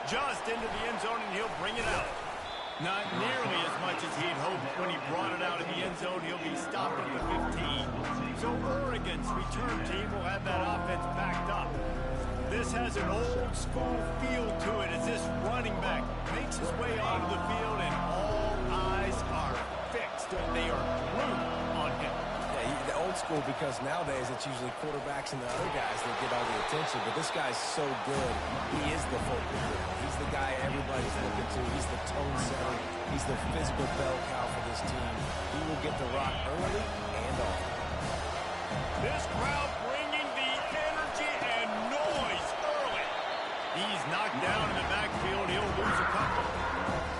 Just into the end zone, and he'll bring it out. Not nearly as much as he'd hoped when he brought it out of the end zone. He'll be stopped at the 15. So Oregon's return team will have that offense backed up. This has an old-school feel to it as this running back makes his way onto the field, and all eyes are fixed. They are glued on him. The old school, because nowadays it's usually quarterbacks and the other guys that get all the attention, but this guy's so good. He is the focal point. He's the guy everybody's looking to. He's the tone setter. He's the physical bell cow for this team. He will get the rock early and often. This crowd bringing the energy and noise early. He's knocked down in the backfield. He'll lose a couple.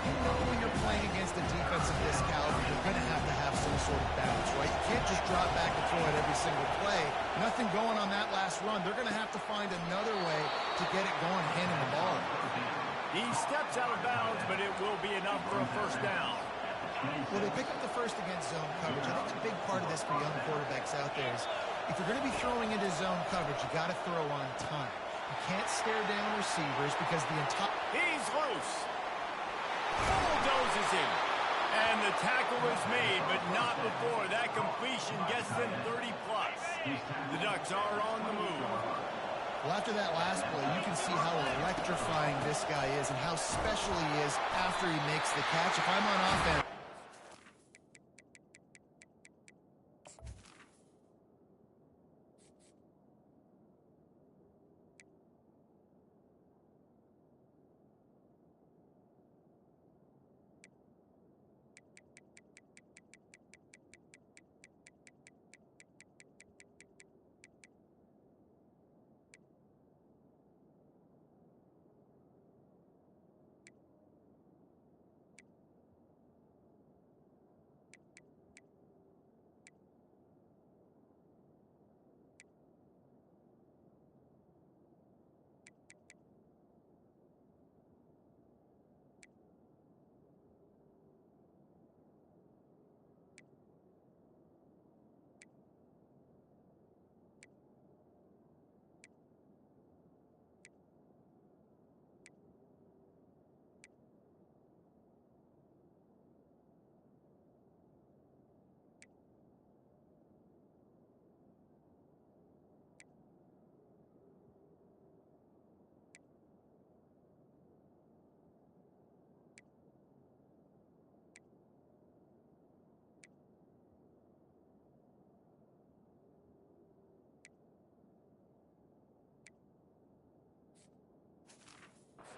You know when you're playing against a defense of this caliber, you're going to have some sort of balance, right? You can't just drop back and throw it every single play. Nothing going on that last run. They're going to have to find another way to get it going, handing the ball. He steps out of bounds, but it will be enough for a first down. Well, they pick up the first against zone coverage. I think a big part of this for young quarterbacks out there is if you're going to be throwing into zone coverage, you got to throw on time. You can't stare down receivers because the entire... He's loose. Bulldozes him. And the tackle is made, but not before that completion gets them 30-plus. The Ducks are on the move. Well, after that last play, you can see how electrifying this guy is and how special he is after he makes the catch. If I'm on offense...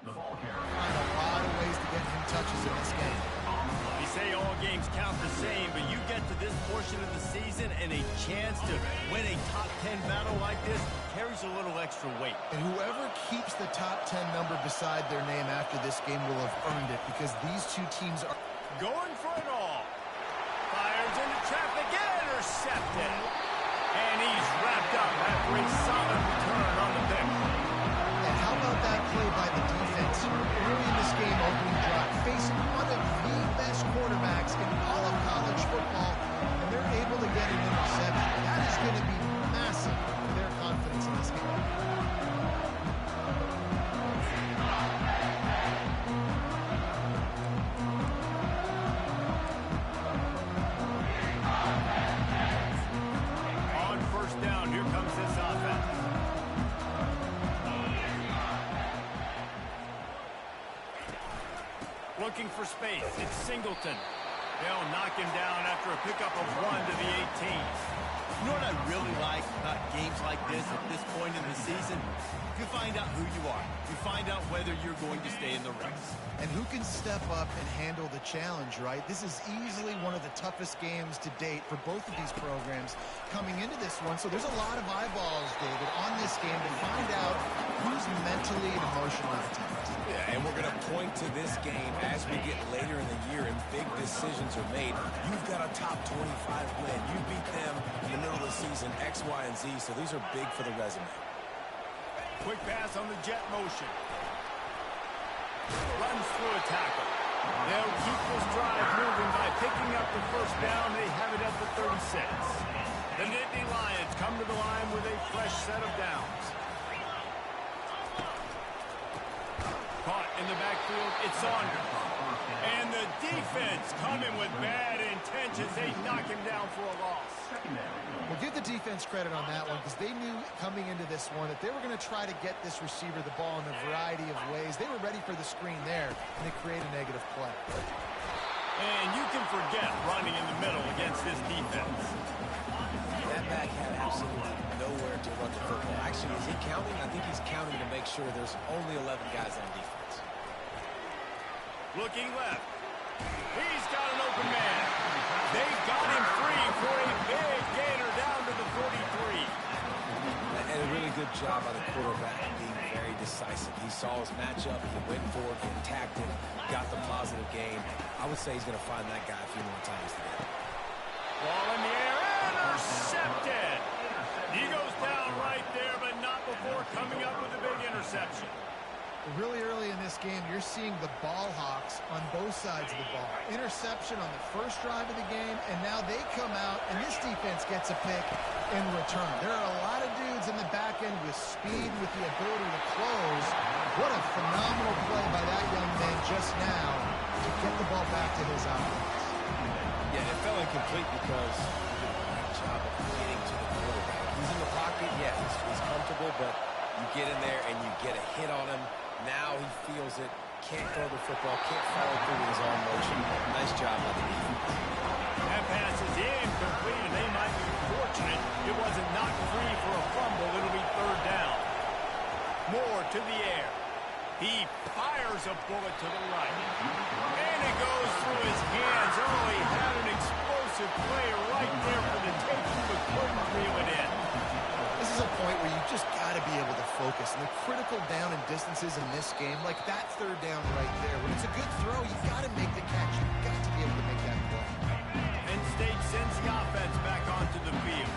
Find a lot of ways to get him touches in this game. You say all games count the same, but you get to this portion of the season and a chance to win a top 10 battle like this carries a little extra weight. And whoever keeps the top 10 number beside their name after this game will have earned it because these two teams are going for it all. Fires into traffic, intercepted. And he's wrapped up after a solid return on the pick. And how about that play by the defense early in this game, opening drive, facing one of the best quarterbacks in all of college football, and they're able to get an interception. That is going to be massive for their confidence in this game. On first down, here comes this offense. Looking for space. It's Singleton. They'll knock him down after a pickup of 1 to the 18s. You know what I really like about games like this at this point in the season? You find out who you are. You find out whether you're going to stay in the race. And who can step up and handle the challenge, right? This is easily one of the toughest games to date for both of these programs coming into this one. So there's a lot of eyeballs, David, on this game to find out who's mentally and emotionally attacked. Yeah, and we're going to point to this game as we get later in the year and big decisions are made. You've got a top 25 win. You beat them in the middle of the season, X, Y, and Z, so these are big for the resume. Quick pass on the jet motion. Runs through a tackle. They'll keep this drive moving by picking up the first down. They have it at the 36. The Nittany Lions come to the line with a fresh set of downs. Caught in in the backfield, it's Saunders. And the defense coming with bad intentions. They knock him down for a loss. Well, give the defense credit on that one because they knew coming into this one that they were going to try to get this receiver the ball in a variety of ways. They were ready for the screen there, and they create a negative play. And you can forget running in the middle against this defense. That back had absolutely nowhere to run the football. Actually, is he counting? I think he's counting to make sure there's only 11 guys on defense. Looking left. He's got an open man. They got him free for a big gainer down to the 43. And a really good job by the quarterback being very decisive. He saw his matchup, he went for it, he attacked it, got the positive gain. I would say he's going to find that guy a few more times today. Ball in the air, intercepted. He goes down right there, but not before coming up with a big interception. Really early in this game, you're seeing the ball hawks on both sides of the ball. Interception on the first drive of the game, and now they come out, and this defense gets a pick in return. There are a lot of dudes in the back end with speed, with the ability to close. What a phenomenal play by that young man just now to get the ball back to his offense. Yeah, it fell incomplete because he did a great job of getting to the quarterback. He's in the pocket, yes, he's comfortable, but you get in there and you get a hit on him. Now he feels it, can't throw the football, can't follow through with his own motion. Nice job by the defense. That pass is incomplete, and they might be fortunate it wasn't knocked free for a fumble. It'll be third down. Moore to the air. He fires a bullet to the right. And it goes through his hands. Oh, he had an explosive play right there for the taking, but couldn't reel it in. This is a point where you just got to be able to focus. And the critical down and distances in this game, like that third down right there, when it's a good throw, you got to make the catch. You've got to be able to make that play. Penn State sends the offense back onto the field.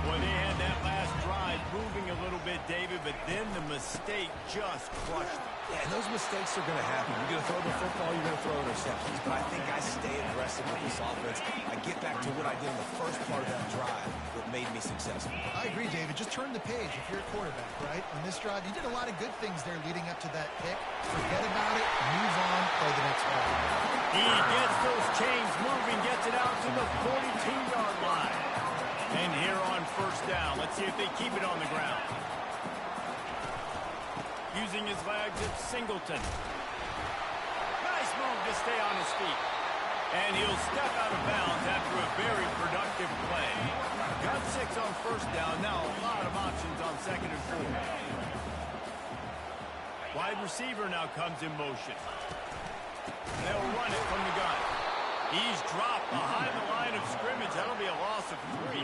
Boy, they had that last drive moving a little bit, David, but then the mistake just crushed them. Yeah, and those mistakes are going to happen. You're going to throw the football, you're going to throw interceptions. But I think I stay aggressive with this offense. I get back to what I did in the first part of that drive that made me successful. I agree, David. Just turn the page if you're a quarterback, right? On this drive, you did a lot of good things there leading up to that pick. Forget about it, move on, play the next play. He gets those chains moving, gets it out to the 42-yard line. And here on first down, let's see if they keep it on the ground. Using his legs, it's Singleton. Nice move to stay on his feet. And he'll step out of bounds after a very productive play. Got 6 on first down. Now a lot of options on second and 4. Wide receiver now comes in motion. They'll run it from the gun. He's dropped behind the line of scrimmage. That'll be a loss of 3.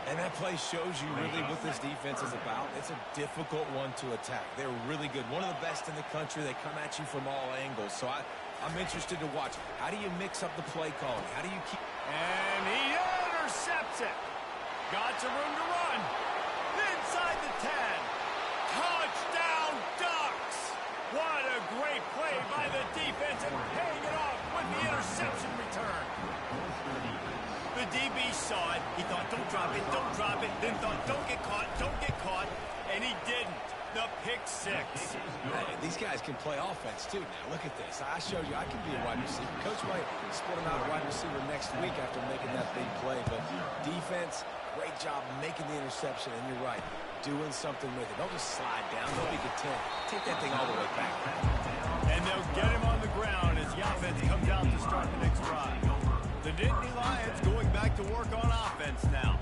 And that play shows you really what this defense is about. It's a difficult one to attack. They're really good. One of the best in the country. They come at you from all angles. So I'm interested to watch. How do you mix up the play calling? How do you keep... And he intercepts it. Got some room to run. Inside the 10. Touchdown Ducks. What a great play by the defense and paying it off with the interception return. The DB saw it. He thought, don't drop it, don't drop it. Then thought, don't get caught. And he didn't. The pick 6. Hey, these guys can play offense, too, now. Look at this. I showed you I can be a wide receiver. Coach might split him out a wide receiver next week after making that big play. But defense, great job making the interception. And you're right, doing something with it. Don't just slide down. Don't be content. Take that thing all the way back. And they'll get him on the ground as the offense comes out to start the next drive. The Nittany Lions going back to work on offense now.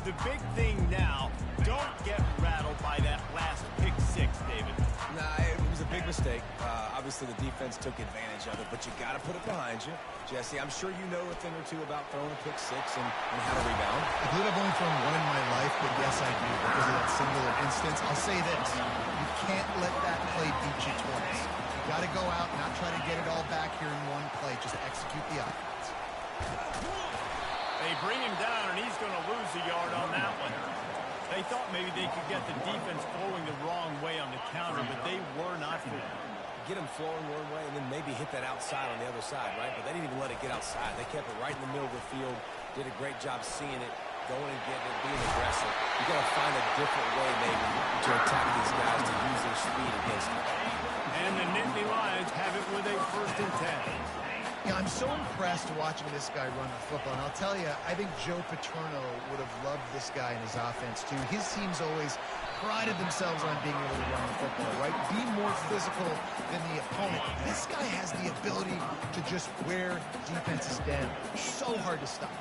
The big thing now, don't get rattled by that last pick 6, David. Nah, it was a big mistake. Obviously, the defense took advantage of it, but you got to put it behind you. Jesse, I'm sure you know a thing or two about throwing a pick 6 and how to rebound. I believe I've only thrown one in my life, but yes, I do because of that singular instance. I'll say this. You can't let that play beat you twice. You got to go out and not try to get it all back here in one play. Just execute the offense. They bring him down, and he's going to lose a yard on that one. They thought maybe they could get the defense flowing the wrong way on the counter, but they were not for it. Get them flowing one way and then maybe hit that outside on the other side, right? But they didn't even let it get outside. They kept it right in the middle of the field, did a great job seeing it, going and getting it, being aggressive. You got to find a different way maybe to attack these guys to use their your speed against him. And the Nittany Lions have it with a 1st and 10. Yeah, I'm so impressed watching this guy run the football. And I'll tell you, I think Joe Paterno would have loved this guy in his offense, too. His teams always prided themselves on being able to run the football, right? Be more physical than the opponent. This guy has the ability to just wear defenses down. So hard to stop.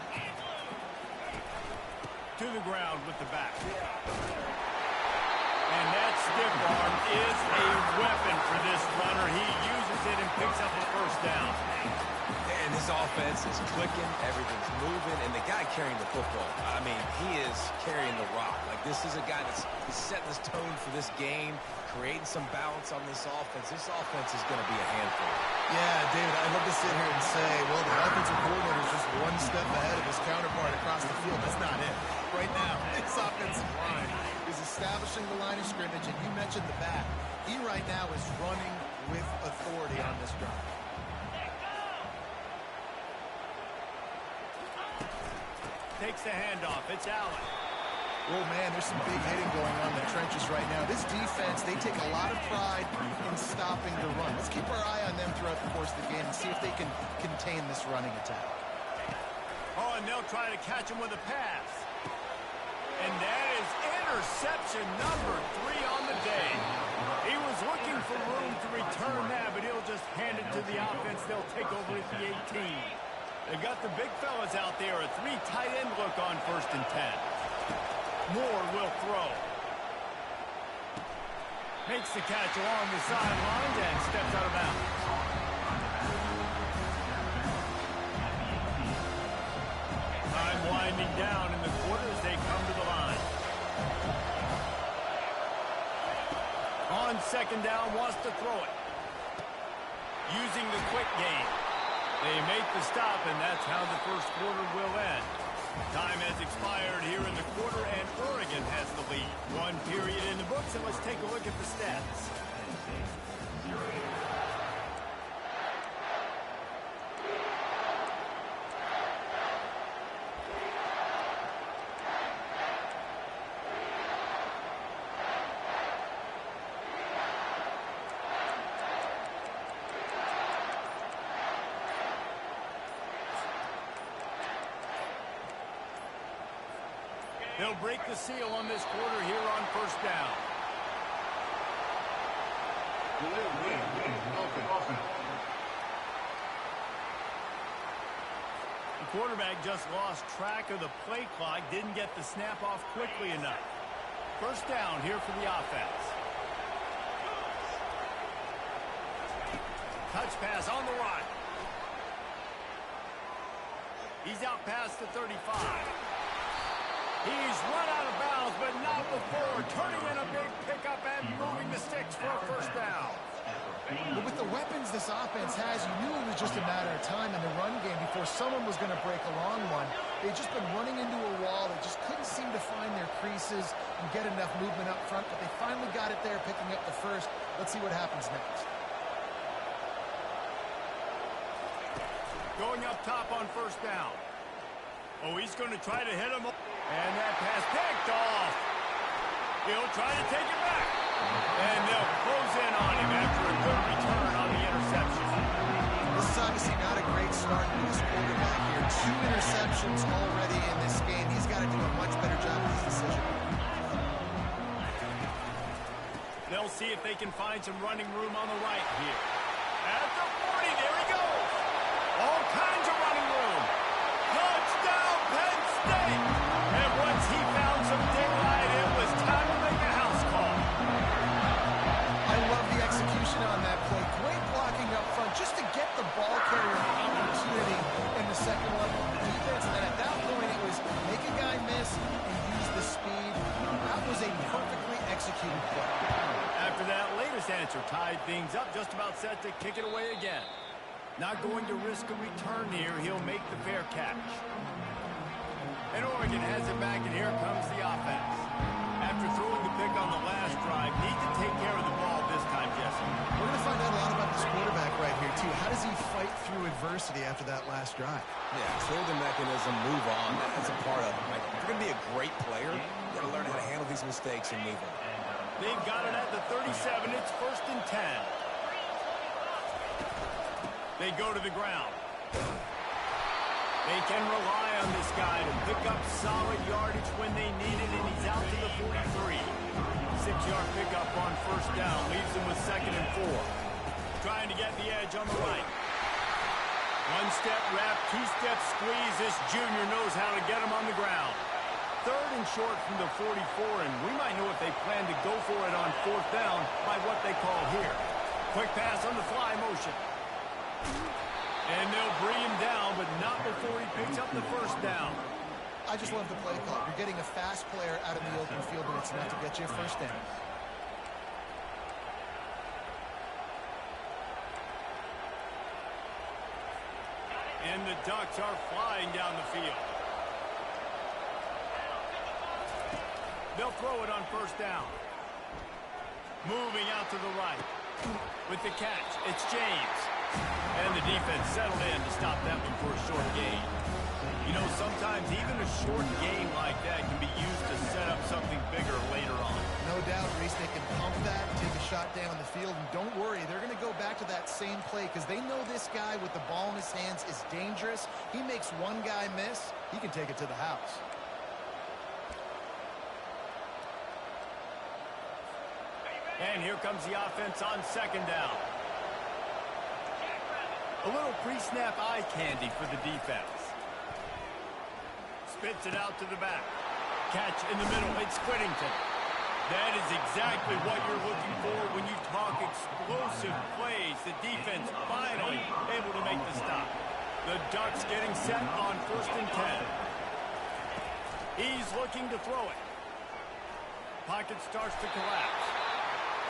To the ground with the back. And that stiff arm is a weapon for this runner. He uses it and picks up a 1st down. And his offense is clicking, everything's moving, and the guy carrying the football, I mean, he is carrying the rock. Like, this is a guy that's setting this tone for this game, creating some balance on this offense. This offense is going to be a handful. Yeah, David, I'd love to sit here and say, well, the offensive coordinator is just one step ahead of his counterpart across the field. That's not it. Right now, this offensive line is establishing the line of scrimmage, and you mentioned the back. He right now is running with authority on this drive. Takes the handoff. It's Allen. Oh, man, there's some big hitting going on in the trenches right now. This defense, they take a lot of pride in stopping the run. Let's keep our eye on them throughout the course of the game and see if they can contain this running attack. Oh, and they'll try to catch him with a pass. And that is interception number 3 on the day. He was looking for room to return that, but he'll just hand it to the offense. They'll take over at the 18. They got the big fellas out there. A 3 tight end look on 1st and 10. Moore will throw. Makes the catch along the sidelines and steps out of bounds. Time winding down in the quarter as they come to the line. On 2nd down, wants to throw it. Using the quick game. They make the stop, and that's how the 1st quarter will end. Time has expired here in the quarter, and Oregon has the lead. 1 period in the books, and let's take a look at the stats. They'll break the seal on this quarter here on 1st down. The quarterback just lost track of the play clock, didn't get the snap off quickly enough. 1st down here for the offense. Touch pass on the run. He's out past the 35. He's run out of bounds, but not before turning in a big pickup and moving the sticks for a 1st down. But with the weapons this offense has, you knew it was just a matter of time in the run game before someone was going to break a long one. They'd just been running into a wall. They just couldn't seem to find their creases and get enough movement up front, but they finally got it there, picking up the 1st. Let's see what happens next. Going up top on 1st down. Oh, he's going to try to hit him. And that pass picked off. He'll try to take it back. And they'll close in on him after a good return on the interception. This is obviously not a great start for this quarterback here. 2 interceptions already in this game. He's got to do a much better job with his decision. They'll see if they can find some running room on the right here. At the 40, there he goes. All kinds of running room. Touchdown, Penn State. And once he found some daylight, it was time to make a house call. I love the execution on that play. Great blocking up front just to get the ball carrier an opportunity in the second level of the defense. And then at that point, it was make a guy miss and use the speed. That was a perfectly executed play. After that latest answer tied things up, just about set to kick it away again. Not going to risk a return here. He'll make the fair catch. And Oregon has it back, and here comes the offense. After throwing the pick on the last drive, need to take care of the ball this time, Jesse. We're going to find out a lot about this quarterback right here, too. How does he fight through adversity after that last drive? Yeah, clear the mechanism, move on. That's a part of it. Like, if you're going to be a great player, you got to learn how to handle these mistakes and move on. They've got it at the 37. It's 1st and 10. They go to the ground. They can rely on this guy to pick up solid yardage when they need it, and he's out to the 43. 6-yard pickup on 1st down. Leaves him with 2nd and 4. Trying to get the edge on the right. One-step wrap, two-step squeeze. This junior knows how to get him on the ground. 3rd and short from the 44, and we might know if they plan to go for it on 4th down by what they call here. Quick pass on the fly motion. And they'll bring him down, but not before he picks up the 1st down. I just love the play call. You're getting a fast player out in the open field, but it's enough to get you a 1st down. And the Ducks are flying down the field. They'll throw it on 1st down. Moving out to the right. With the catch, it's James. And the defense settled in to stop that one for a short gain. You know, sometimes even a short gain like that can be used to set up something bigger later on. No doubt, Reese, they can pump that, take a shot down the field, and don't worry, they're going to go back to that same play because they know this guy with the ball in his hands is dangerous. He makes one guy miss, he can take it to the house. And here comes the offense on 2nd down. A little pre-snap eye candy for the defense. Spits it out to the back. Catch in the middle. It's Whittington. That is exactly what you're looking for when you talk explosive plays. The defense finally able to make the stop. The Ducks getting set on 1st and 10. He's looking to throw it. Pocket starts to collapse.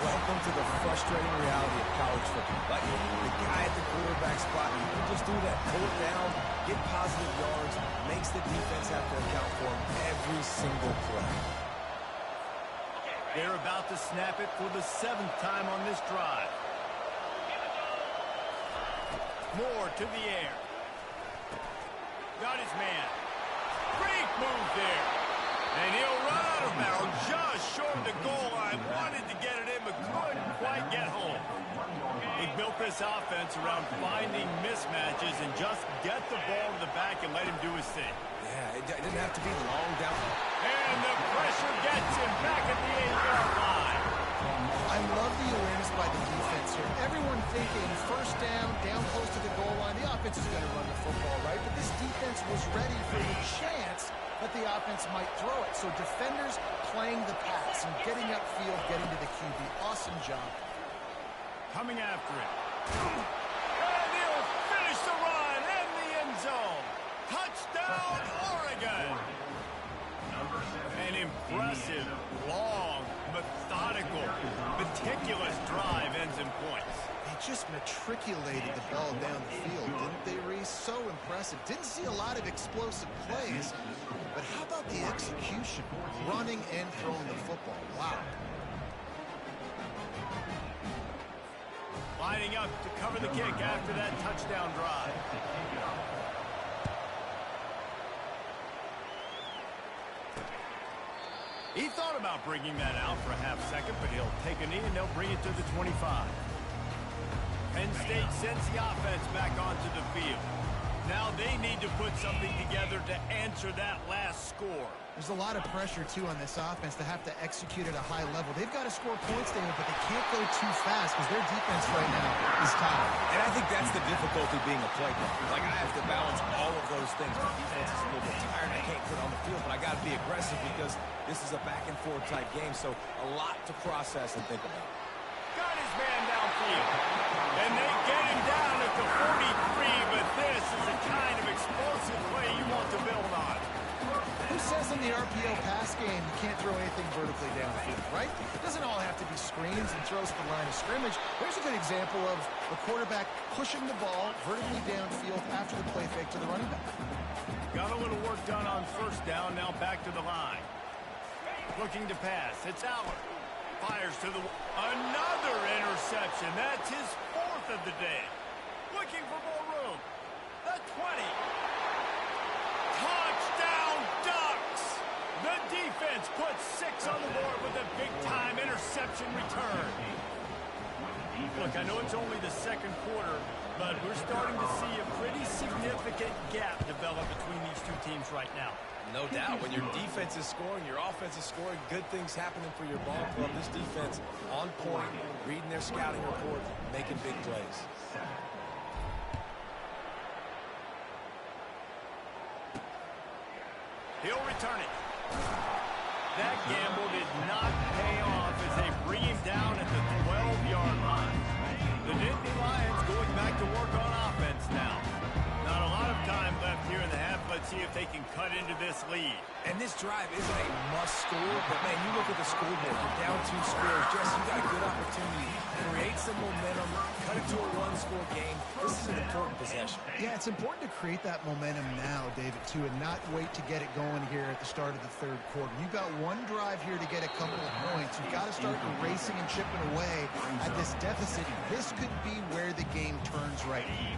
Welcome to the frustrating reality of college football. Like, the guy at the quarterback spot, you can just do that. Pull it down, get positive yards, makes the defense have to account for him every single play. They're about to snap it for the 7th time on this drive. Moore to the air. Got his man. Great move there. And he'll run out of bounds just short of the goal line. Wanted to get it in, but couldn't quite get home. He built this offense around finding mismatches and just get the ball to the back and let him do his thing. Yeah, it didn't have to be long down. And the pressure gets him back at the 8-yard line. I love the awareness by the defense here. Everyone thinking 1st down, down close to the goal line. The offense is going to run the football, right? But this defense was ready for the chance that the offense might throw it. So defenders playing the pass and getting upfield, getting to the QB. Awesome job. Coming after it. And he'll finish the run in the end zone. Touchdown, Oregon. An impressive, long, methodical, meticulous drive ends in points. They just matriculated the ball down the field, didn't they, Reese? So impressive. Didn't see a lot of explosive plays, but how about the execution? Running and throwing the football. Wow. Lining up to cover the kick after that touchdown drive. He thought about bringing that out for a half second, but he'll take a knee and they'll bring it to the 25. Penn State sends the offense back onto the field. Now they need to put something together to answer that last score. There's a lot of pressure, too, on this offense to have to execute at a high level. They've got to score points there, but they can't go too fast because their defense right now is tired. And I think that's the difficulty being a play caller. Like, I have to balance all of those things. My defense is a little bit tired. I can't put on the field, but I got to be aggressive because this is a back-and-forth type game, so a lot to process and think about. Got his man downfield. And they get him down at the 43, but this is the kind of explosive play you want to build on. Who says in the RPO pass game you can't throw anything vertically downfield, right? It doesn't all have to be screens and throws to the line of scrimmage. There's a good example of a quarterback pushing the ball vertically downfield after the play fake to the running back. Got a little work done on 1st down, now back to the line. Looking to pass, it's Aller. Fires to the... Another interception. That's his 4th of the day. Looking for more room. The 20. Touchdown, Ducks! The defense puts 6 on the board with a big-time interception return. Look, I know it's only the second quarter, but we're starting to see a pretty significant gap develop between these two teams right now. No doubt. When your defense is scoring, your offense is scoring, good things happening for your ball club. This defense on point, reading their scouting report, making big plays. He'll return it. That gamble did not pay off as they bring him down at the 12-yard line. The Nittany Lions going back to work on offense now. Not a lot of time left here in the half. Let's see if they can cut into this lead. And this drive isn't a must score, but man, you look at the scoreboard, you're down 2 scores. Jesse, you got a good opportunity. Create some momentum, cut it to a 1-score game. This is an important possession. Yeah, it's important to create that momentum now, David, too, and not wait to get it going here at the start of the third quarter. You've got one drive here to get a couple of points. You've got to start erasing and chipping away at this deficit. This could be where the game turns right here.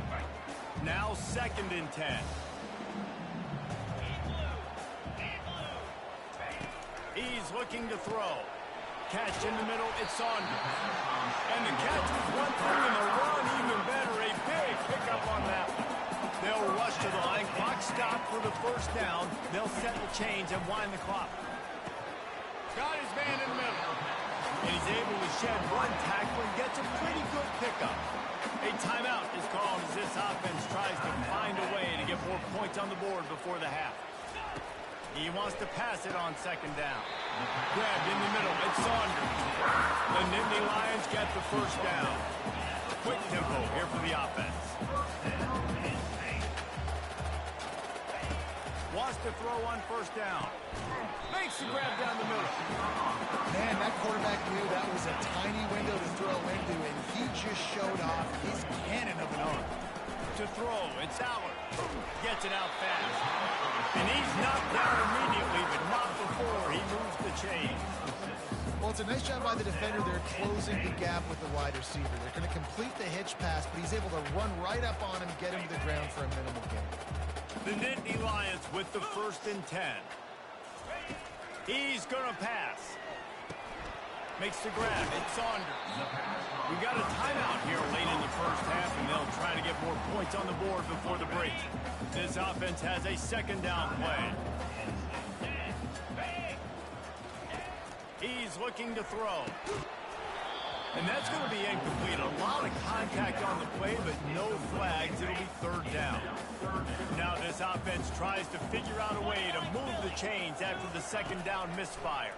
Now 2nd and 10. He's looking to throw. Catch in the middle, it's Saunders. And the catch was one thing, and the run even better. A big pickup on that one. They'll rush to the line. Clock stopped for the first down. They'll set the chains and wind the clock. Got his man in the middle. And he's able to shed one tackle and gets a pretty good pickup. A timeout is called as this offense tries to find a way to get more points on the board before the half. He wants to pass it on 2nd down. Grabbed in the middle, it's Saunders. The Nittany Lions get the first down. Quick tempo here for the offense. Wants to throw on 1st down. Makes the grab down the middle. Man, that quarterback knew that was a tiny window to throw into, and he just showed off his cannon of an arm. To throw, it's Allard. Gets it out fast. And he's knocked down immediately, but not before he moves the chain. Well, it's a nice job by the defender there closing the gap with the wide receiver. They're going to complete the hitch pass, but he's able to run right up on him, get him to the ground for a minimal gain. The Nittany Lions with the 1st and 10. He's going to pass. Makes the grab. It's Saunders. We got a timeout here late in the first half, and they'll try to get more points on the board before the break. This offense has a 2nd down play. He's looking to throw. And that's going to be incomplete. A lot of contact on the play, but no flags. It'll be 3rd down. Now this offense tries to figure out a way to move the chains after the 2nd down misfire.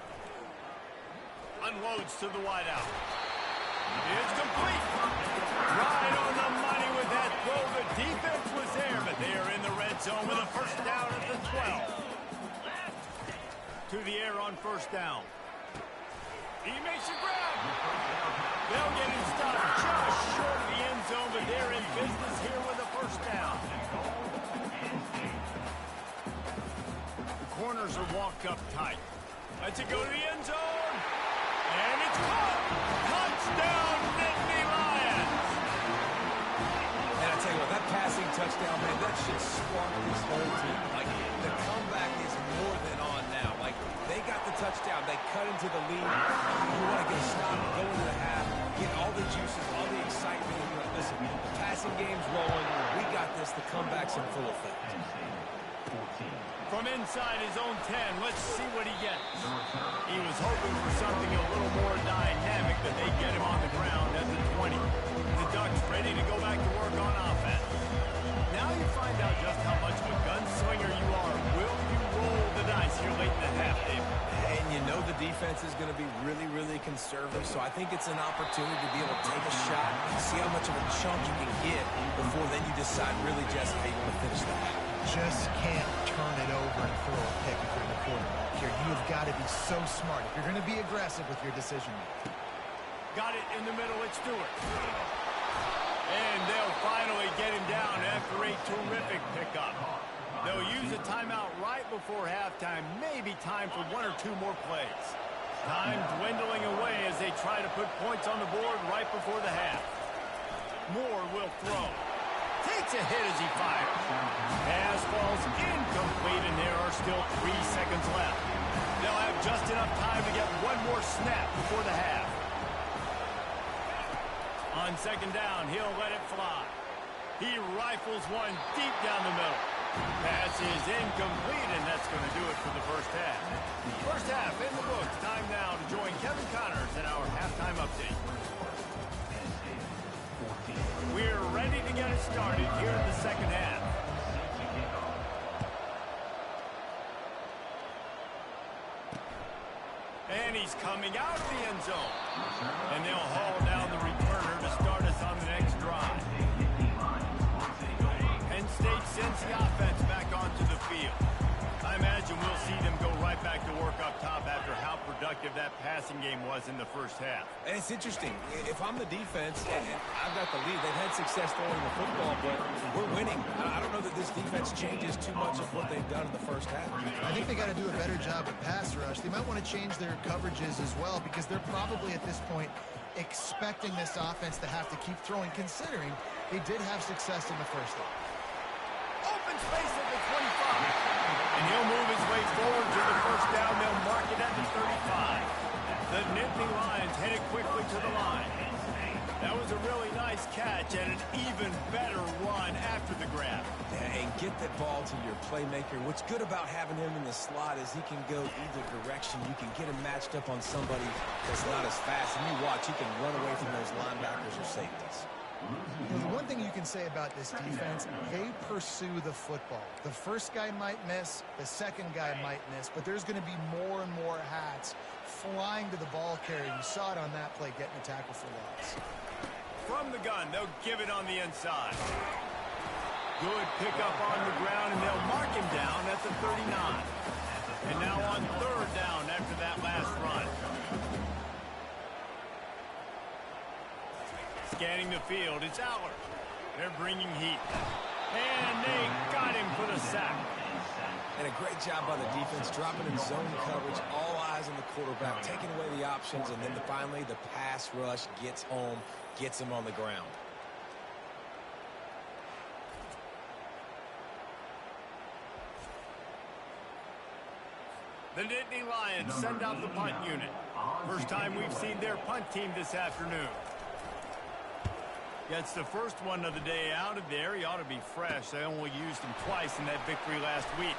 Unloads to the wideout. It's complete. Right on the money with that throw. The defense was there, but they are in the red zone with a 1st down at the 12. To the air on 1st down. He makes a grab. They'll get him stopped just short of the end zone, but they're in business here with a 1st down. The corners are walked up tight. Let's it go to the end zone. And it's caught. Touchdown, Nittany Lions. And I tell you what, that passing touchdown, man, that should spark this whole team. Like, the comeback is more than on now. Like, they got the touchdown. They cut into the lead. You want to get a stop, go into the half, get all the juices, all the excitement. And you're like, listen, the passing game's rolling. We got this. The comeback's in full effect. From inside his own 10, let's see what he gets. He was hoping for something a little more dynamic, but they get him on the ground at the 20. The Ducks ready to go back to work on offense. Now you find out just how much of a gunslinger you are. Will you roll the dice here late in the half, David? And you know the defense is going to be really, really conservative, so I think it's an opportunity to be able to take a shot, see how much of a chunk you can get before then you decide really just how you want to finish the half. Just can't turn it over and throw a pick if you're the quarterback here. You've got to be so smart if you're going to be aggressive with your decision making. Got it in the middle, it's Stewart. And they'll finally get him down after a terrific pickup. They'll use a timeout right before halftime. Maybe time for 1 or 2 more plays. Time dwindling away as they try to put points on the board right before the half. Moore will throw. Takes a hit as he fires. Pass falls incomplete, and there are still 3 seconds left. They'll have just enough time to get one more snap before the half. On second down, he'll let it fly. He rifles one deep down the middle. Pass is incomplete, and that's going to do it for the first half. First half in the books. Time now to join Kevin Connors in our halftime update. We're ready to get it started here in the second half. And he's coming out of the end zone. And they'll haul down the returner to start us on the next drive. Penn State sends the offense back onto the field. I imagine we'll see them go right back to work up top after how productive that passing game was in the first half. And it's interesting. If I'm the defense and I've got the lead, they've had success throwing the football, but we're winning. I don't know that this defense changes too much of what they've done in the first half. I think they got to do a better job at pass rush. They might want to change their coverages as well because they're probably at this point expecting this offense to have to keep throwing, considering they did have success in the first half. Open space at the 25. And he'll move his way forward to the first down. They'll mark it at the 35. The Nittany Lions headed quickly to the line. That was a really nice catch and an even better run after the grab. Yeah, and get that ball to your playmaker. What's good about having him in the slot is he can go either direction. You can get him matched up on somebody that's not as fast. And you watch, he can run away from those linebackers or safeties. You know, the one thing you can say about this defense, they pursue the football. The first guy might miss, the second guy might miss, but there's going to be more and more hats flying to the ball carrier. You saw it on that play, getting a tackle for loss. From the gun, they'll give it on the inside. Good pickup on the ground, and they'll mark him down at the 39. And now on third down after that last run. Scanning the field, it's Aller. They're bringing heat. And they got him for the sack. And a great job by the defense, dropping in zone coverage, all eyes on the quarterback, taking away the options, and then finally the pass rush gets home, gets him on the ground. The Nittany Lions send out the punt unit. First time we've seen their punt team this afternoon. Gets the first one of the day out of there. He ought to be fresh. They only used him twice in that victory last week.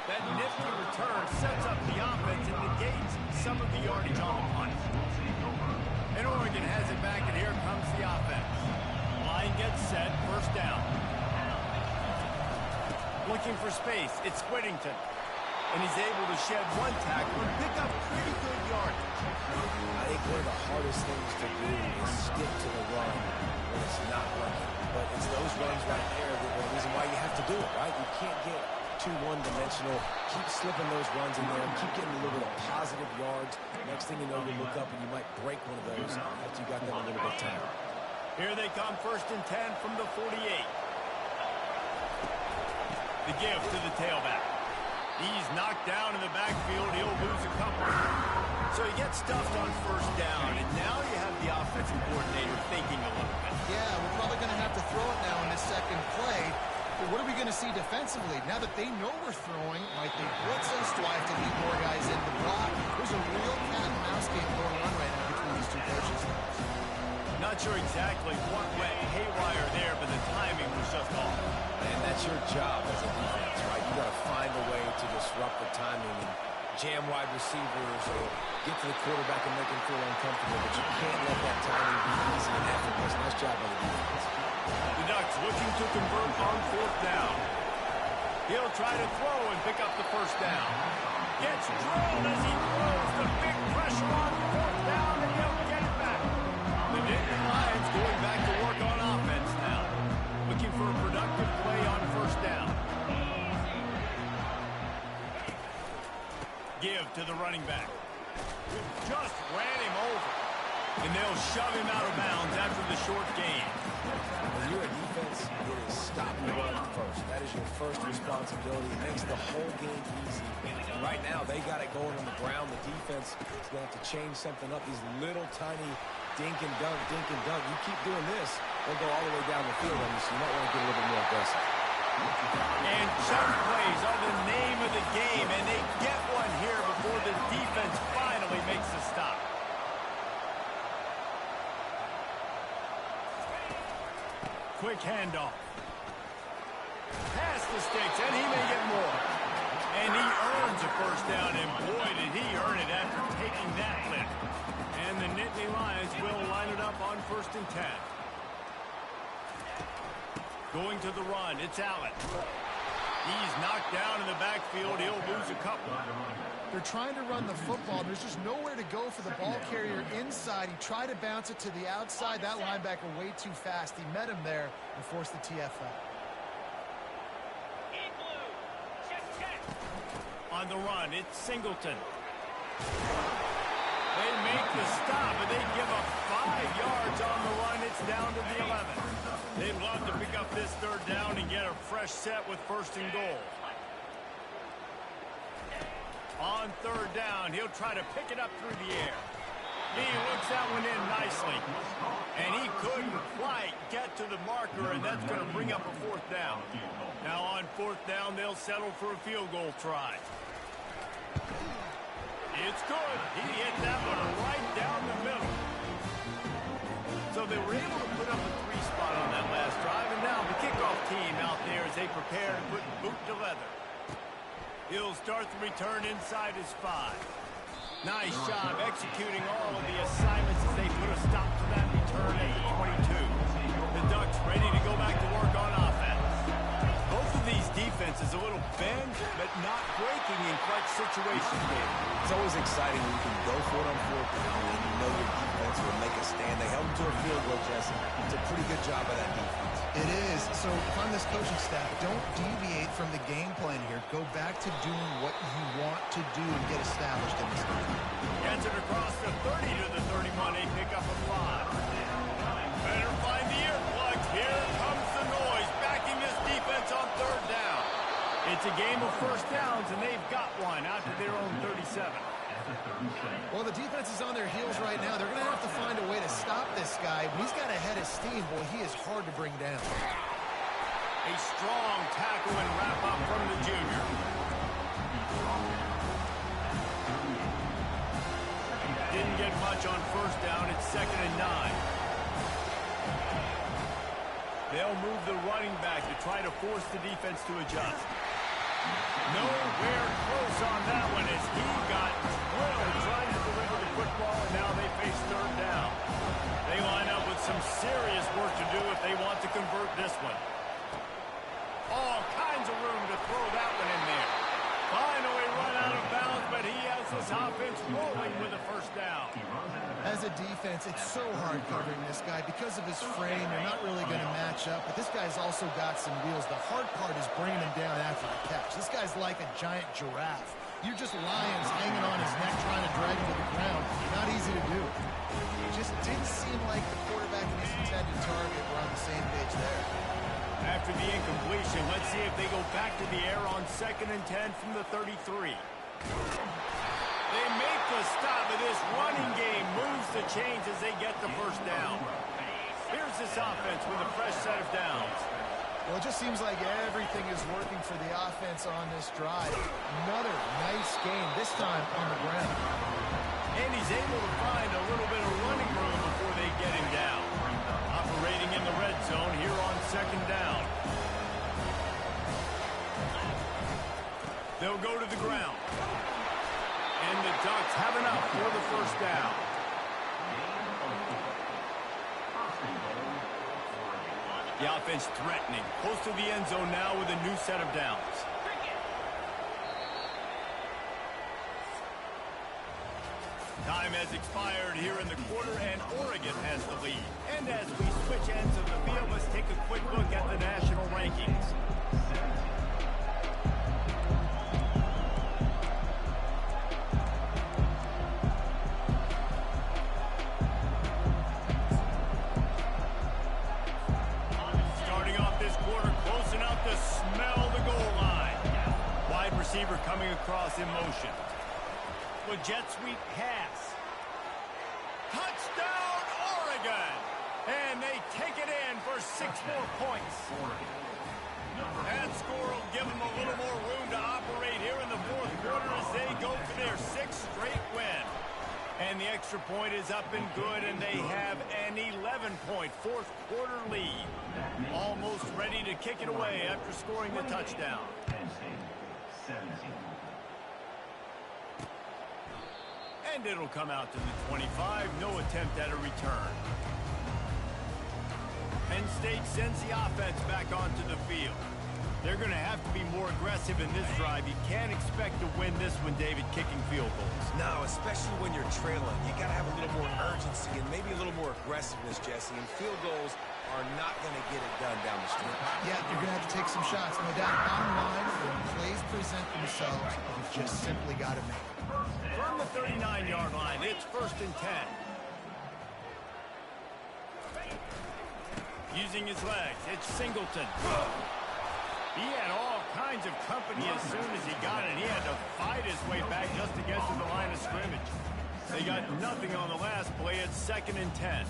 That nifty return sets up the offense and negates some of the yardage on the punt. And Oregon has it back, and here comes the offense. Line gets set, first down. Looking for space, it's Whittington. And he's able to shed one tackle and pick up pretty good yardage. I think one of the hardest things to do is stick to the run when it's not working. But it's those runs right there that are the reason why you have to do it, right? You can't get too one-dimensional. Keep slipping those runs in there and keep getting a little bit of positive yards. Next thing you know, you look up and you might break one of those after you got them a little bit of time. Here they come, 1st and 10 from the 48. The give to the tailback. He's knocked down in the backfield. He'll lose a couple. So he gets stuffed on first down, and now you have the offensive coordinator thinking a little bit. Yeah, we're probably going to have to throw it now in this second play. But what are we going to see defensively? Now that they know we're throwing, might they blitz us? Do I have to lead more guys in the block? There's a real cat and mouse game going on right now between these two coaches. Not sure exactly what went haywire there, but the timing was just off. And that's your job as a defense, right? You got to find a way to disrupt the timing and jam wide receivers or get to the quarterback and make him feel uncomfortable. But you can't let that timing be easy and effortless. Nice job by the defense. The Ducks looking to convert on 4th down. He'll try to throw and pick up the first down. Gets drilled as he throws. The big pressure on 4th down, and he'll get it back. The Nittany Lions going back to work on offense now. Looking for a productive play on 1st down. Give to the running back. Just ran him over. And they'll shove him out of bounds after the short gain. When you're a defense, it is stop the run first. That is your first responsibility. It makes the whole game easy. And right now, they got it going on the ground. The defense is going to have to change something up. These little tiny dink and dunk. You keep doing this, they'll go all the way down the field on you, so you might want to get a little bit more aggressive. And chunk plays are the name of the game, and they get one here before the defense finally makes a stop. Quick handoff. Pass the sticks, and he may get more. And he earns a first down, and boy, did he earn it after taking that lift. And the Nittany Lions will line it up on 1st and 10. Going to the run, it's Allen. He's knocked down in the backfield. He'll lose a couple. They're trying to run the football. There's just nowhere to go for the ball carrier inside. He tried to bounce it to the outside. That linebacker way too fast. He met him there and forced the TFL. On the run, it's Singleton. They make the stop, and they give up 5 yards on the run. It's down to the 11. They'd love to pick up this 3rd down and get a fresh set with 1st and goal. On 3rd down, he'll try to pick it up through the air. He looks that one in nicely. And he couldn't quite get to the marker, and that's going to bring up a 4th down. Now on 4th down, they'll settle for a field goal try. It's good. He hit that one right down the middle. So they were able to put up a 3 spot on that last drive, and now the kickoff team out there as they prepare to put boot to leather. He'll start the return inside his 5. Nice job executing all of the assignments as they put a stop to that return at the 22. The Ducks ready to go back to work on offense. Both of these defenses a little bent, but not breaking in clutch situations, David. It's always exciting when you can go for it on 4th down and you know your defense will make a stand. They held them to a field goal, Jesse. It's a pretty good job by that defense. It is. So on this coaching staff, don't deviate from the game plan here. Go back to doing what you want to do and get established in this game. Gets it across the 30 to the 31. They pick up a 5. Better find the earplugs. Here comes the noise, backing this defense on 3rd down. It's a game of 1st downs, and they've got one out to their own 37. Well, the defense is on their heels right now. They're going to have to find a way to stop this guy. He's got a head of steam. Boy, he is hard to bring down. A strong tackle and wrap-up from the junior. Didn't get much on 1st down. It's 2nd and 9. They'll move the running back to try to force the defense to adjust. Nowhere close on that one as he got drilled trying to deliver the football, and now they face 3rd down. They line up with some serious work to do if they want to convert this one. All kinds of room to throw that one in there. Finally run out of bounds, but he has his offense rolling with a 1st down. As a defense, it's so hard covering this guy. Because of his frame, you're not really going to match up. But this guy's also got some wheels. The hard part is bringing him down after the catch. This guy's like a giant giraffe. You're just lions hanging on his neck trying to drag him to the ground. Not easy to do. It just didn't seem like the quarterback and his intended target were on the same page there. After the incompletion, let's see if they go back to the air on 2nd and 10 from the 33. They make the stop, but this running game moves the chains as they get the 1st down. Here's this offense with a fresh set of downs. Well, it just seems like everything is working for the offense on this drive. Another nice game, this time on the ground. And he's able to find a little bit of running room before they get him down. Operating in the red zone here on 2nd down. They'll go to the ground. And the Ducks have enough for the 1st down. The offense threatening. Close to the end zone now with a new set of downs. Time has expired here in the quarter, and Oregon has the lead. And as we switch ends of the field, let's take a quick look at the national rankings. Starting off this quarter, close enough to smell the goal line. Wide receiver coming across in motion. With jet sweep pass. Touchdown, Oregon! And they take it in for 6 more points. That score will give them a little more room to operate here in the fourth quarter as they go for their 6th straight win. And the extra point is up and good, and they have an 11-point fourth quarter lead. Almost ready to kick it away after scoring the touchdown. And it'll come out to the 25. No attempt at a return. Penn State sends the offense back onto the field. They're going to have to be more aggressive in this drive. You can't expect to win this one, David, kicking field goals. No, especially when you're trailing. You got to have a little more urgency and maybe a little more aggressiveness, Jesse. And field goals are not going to get it done down the street. Yeah, you're going to have to take some shots. No doubt. Bottom line, when plays present themselves, you've just simply got to make them. From the 39-yard line, it's 1st and 10. Using his legs, it's Singleton. He had all kinds of company as soon as he got it. He had to fight his way back just to get to the line of scrimmage. They got nothing on the last play. It's 2nd and 10.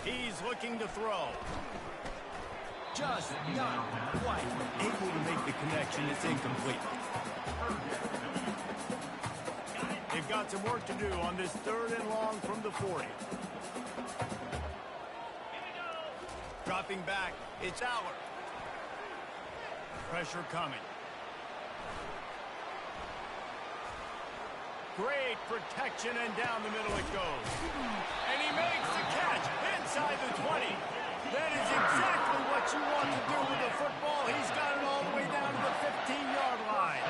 He's looking to throw. Just not quite able to make the connection. It's incomplete. They've got some work to do on this 3rd and long from the 40. Dropping back, it's Aller. Pressure coming. Great protection, and down the middle it goes. And he makes the catch inside the 20. That is exactly what you want to do with the football. He's got it all the way down to the 15-yard line.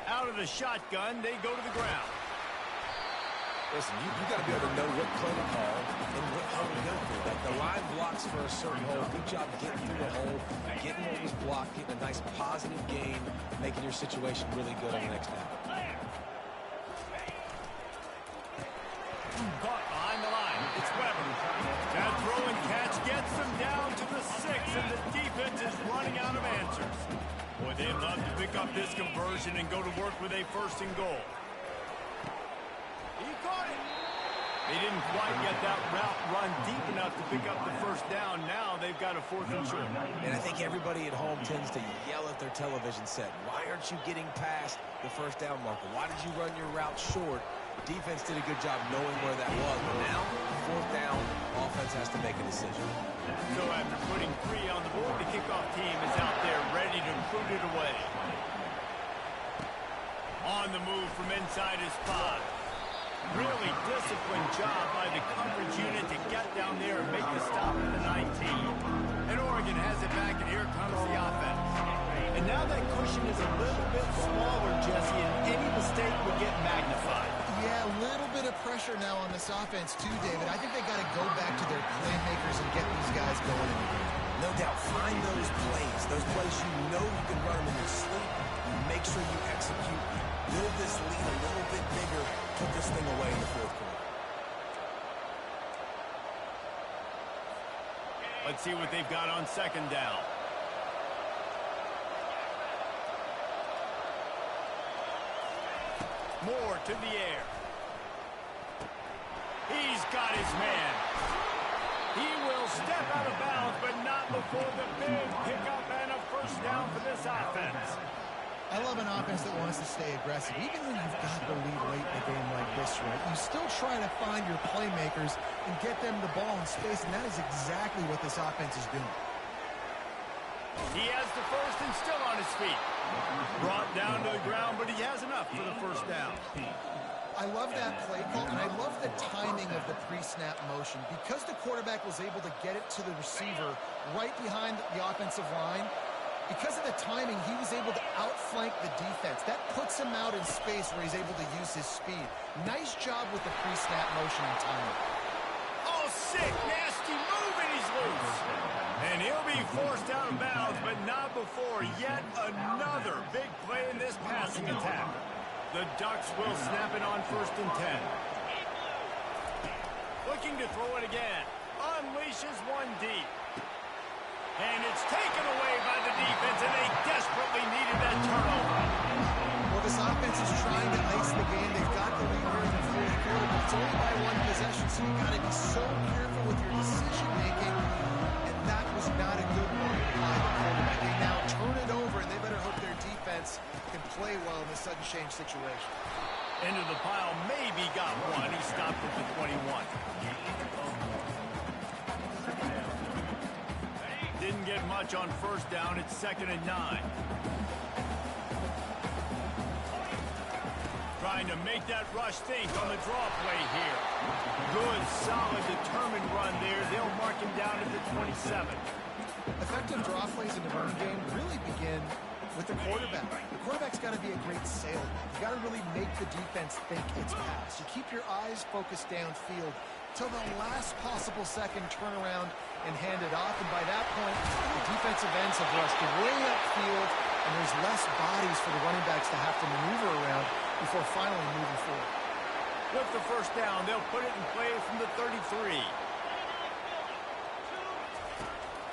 Out of the shotgun, they go to the ground. Listen, you got to be able to know what play to call and what hole to go through. Like the line blocks for a certain hole. Good job getting through the hole, getting what was blocked, getting a nice positive gain, making your situation really good on the next down. Caught behind the line. It's Weber. That throw and catch gets them down to the 6, and the defense is running out of answers. Boy, they'd love to pick up this conversion and go to work with a 1st and goal. He caught it. They didn't quite get that route run deep enough to pick up the 1st down. Now they've got a 4th and short. And I think everybody at home tends to yell at their television set. Why aren't you getting past the 1st down marker? Why did you run your route short? Defense did a good job knowing where that was. But now, 4th down, offense has to make a decision. So after putting 3 on the board, the kickoff team is out there ready to put it away. On the move from inside his spot. Really disciplined job by the coverage unit to get down there and make the stop at the 19. And Oregon has it back, and here comes the offense. And now that cushion is a little bit smaller, Jesse, and any mistake would get magnified. Yeah, a little bit of pressure now on this offense too, David. I think they got to go back to their playmakers and get these guys going in the game. No doubt, find those plays you know you can run them in your sleep. Make sure you execute. Build this lead a little bit bigger. Put this thing away in the 4th quarter. Let's see what they've got on 2nd down. Moore to the air. He's got his man. He will step out of bounds, but not before the big pickup and a 1st down for this offense. I love an offense that wants to stay aggressive. Even when you've got the lead late in a game like this, right, you still try to find your playmakers and get them the ball in space, and that is exactly what this offense is doing. He has the 1st and still on his feet. Brought down to the ground, but he has enough for the 1st down. I love that play call, and I love the timing of the pre-snap motion. Because the quarterback was able to get it to the receiver right behind the offensive line, because of the timing, he was able to outflank the defense. That puts him out in space where he's able to use his speed. Nice job with the pre-snap motion and timing. Oh, sick, nasty move, and he's loose. And he'll be forced out of bounds, but not before yet another big play in this passing attack. The Ducks will snap it on 1st and 10. Looking to throw it again. Unleashes one deep. And it's taken away by the defense, and they desperately needed that turnover. Well, this offense is trying to ice the game. They only by one possession, so you got to be so careful with your decision-making, and that was not a good one by the quarterback. They now turn it over, and they better hope their defense can play well in this sudden change situation. Into the pile, maybe got one. He stopped at the 21. Didn't get much on first down. It's 2nd and 9. Trying to make that rush think on the draw play here. Good, solid, determined run there. They'll mark him down at the 27. Effective draw plays in the run game really begin with the quarterback. The quarterback's got to be a great salesman. You got to really make the defense think it's pass. You keep your eyes focused downfield till the last possible second, turn around and hand it off. And by that point, the defensive ends have rushed way upfield, and there's less bodies for the running backs to have to maneuver around before finally moving forward. With the first down, they'll put it in play from the 33.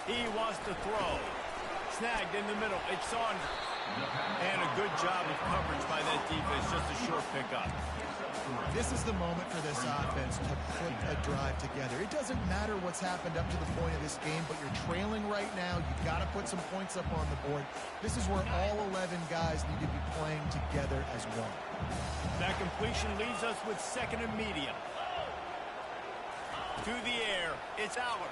He wants to throw. Snagged in the middle. It's Saunders. And a good job of coverage by that defense. Just a short pickup. This is the moment for this offense to put a drive together. It doesn't matter what's happened up to the point of this game, but you're trailing right now. You've got to put some points up on the board. This is where all 11 guys need to be playing together as one. That completion leaves us with 2nd and medium. To the air. It's Aller.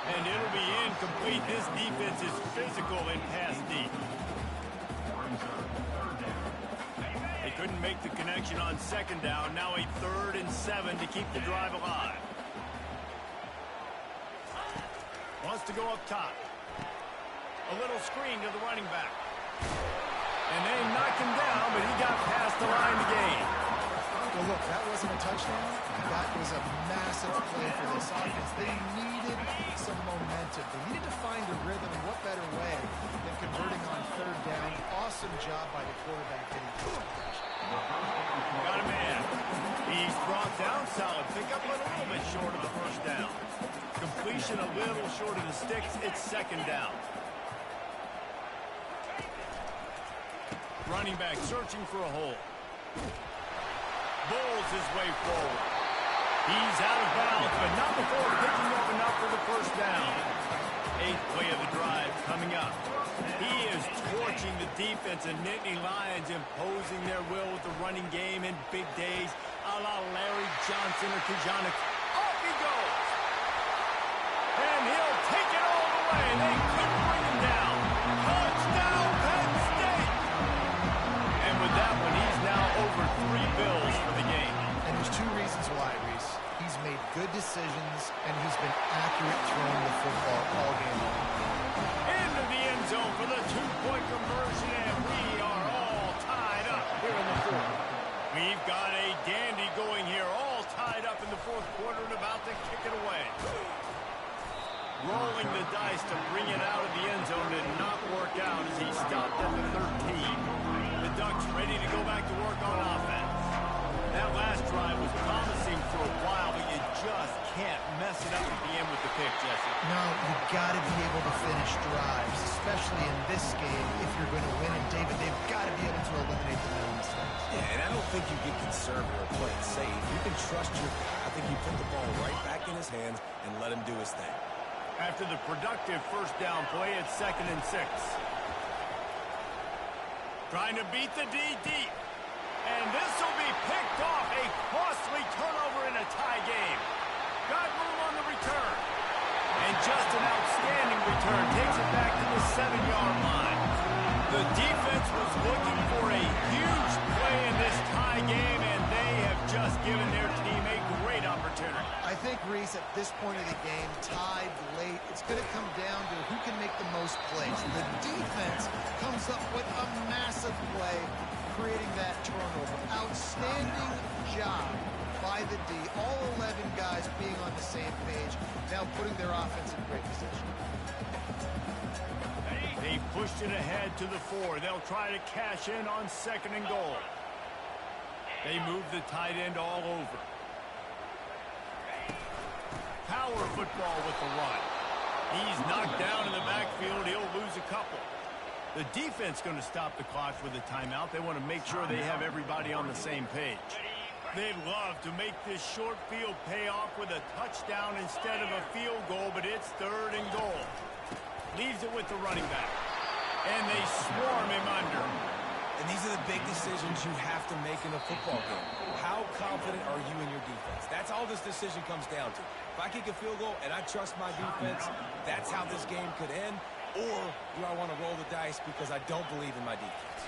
And it'll be incomplete. This defense is physical and pass deep. They couldn't make the connection on 2nd down. Now a 3rd and 7 to keep the drive alive. Wants to go up top. A little screen to the running back. And they knocked him down, but he got past the line to gain. Well, look, that wasn't a touchdown. That was a massive play for this offense. They needed some momentum. They needed to find a rhythm, and what better way than converting on 3rd down. Awesome job by the quarterback getting through. Got a man. He's brought down solid. Pick up a little bit short of the first down. Completion a little short of the sticks. It's 2nd down. Running back searching for a hole. Bulls his way forward. He's out of bounds, but not before picking up enough for the first down. 8th play of the drive coming up. He is torching the defense, and Nittany Lions imposing their will with the running game in big days, a la Larry Johnson or Kijana. Off he goes. And he'll take it all the way. They couldn't bring him down. Touchdown, Penn State. And with that one, he's now over 3 bills for the game. And there's 2 reasons why, Reese. He's made good decisions, and he's been accurate throwing the football all game long. Into the end zone for the 2-point conversion, and we are all tied up here in the 4th. We've got a dandy going here, all tied up in the 4th quarter and about to kick it away. Rolling the dice to bring it out of the end zone did not work out as he stopped at the 13. The Ducks ready to go back to work on offense. That last drive was promising for a while, but you just can't mess it up at the end with the pick, Jesse. No, you've got to be able to finish drives, especially in this game if you're going to win. And, David, they've got to be able to eliminate the mental mistakes. Yeah, and I don't think you get conservative or play it safe. You can trust your guy. I think you put the ball right back in his hands and let him do his thing. After the productive first down play, it's 2nd and 6. Trying to beat the D deep. And this will be picked off. A costly turnover in a tie game. Got room on the return. And just an outstanding return. Takes it back to the 7-yard line. The defense was looking for a huge play in this tie game, and they have just given their team a great opportunity. I think, Reese, at this point of the game, tied late, it's going to come down to who can make the most plays. The defense comes up with a massive play, creating that turnover. Outstanding job by the D. All 11 guys being on the same page, now putting their offense in great position. They pushed it ahead to the 4. They'll try to cash in on 2nd and goal. They move the tight end all over. Power football with the run. He's knocked down in the backfield. He'll lose a couple. The defense going to stop the clock with a timeout. They want to make sure they have everybody on the same page. They'd love to make this short field pay off with a touchdown instead of a field goal, but it's 3rd and goal. Leaves it with the running back. And they swarm him under. And these are the big decisions you have to make in a football game. How confident are you in your defense? That's all this decision comes down to. If I kick a field goal and I trust my defense, that's how this game could end. Or do I want to roll the dice because I don't believe in my defense?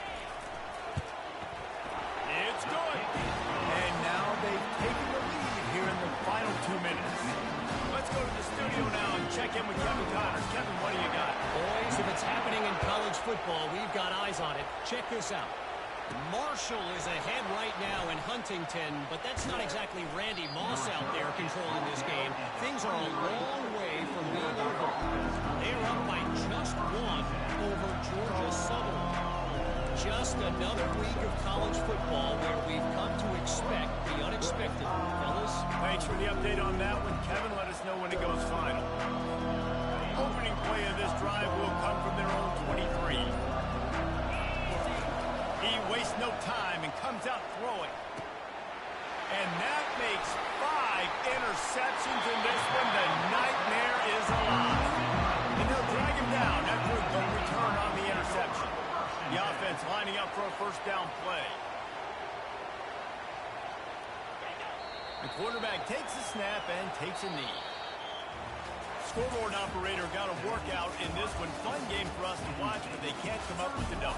It's good. And now they've taken the lead here in the final 2 minutes. Let's go to the studio now and check in with Kevin Connors. Kevin, what do you got? Boys, if it's happening in college football, we've got eyes on it. Check this out. Marshall is ahead right now in Huntington, but that's not exactly Randy Moss out there controlling this game. Things are a long way from being over. They're up by just 1 over Georgia Southern. Just another week of college football where we've come to expect the unexpected. Fellas? Thanks for the update on that one, Kevin. Let us know when it goes final. Opening play of this drive will come from their own 23. He wastes no time and comes out throwing. And that makes 5 interceptions in this one. The nightmare is alive. And they'll drag him down after a good return on the interception. The offense lining up for a first down play. The quarterback takes a snap and takes a knee. Scoreboard operator got a workout in this one. Fun game for us to watch, but they can't come up with the W.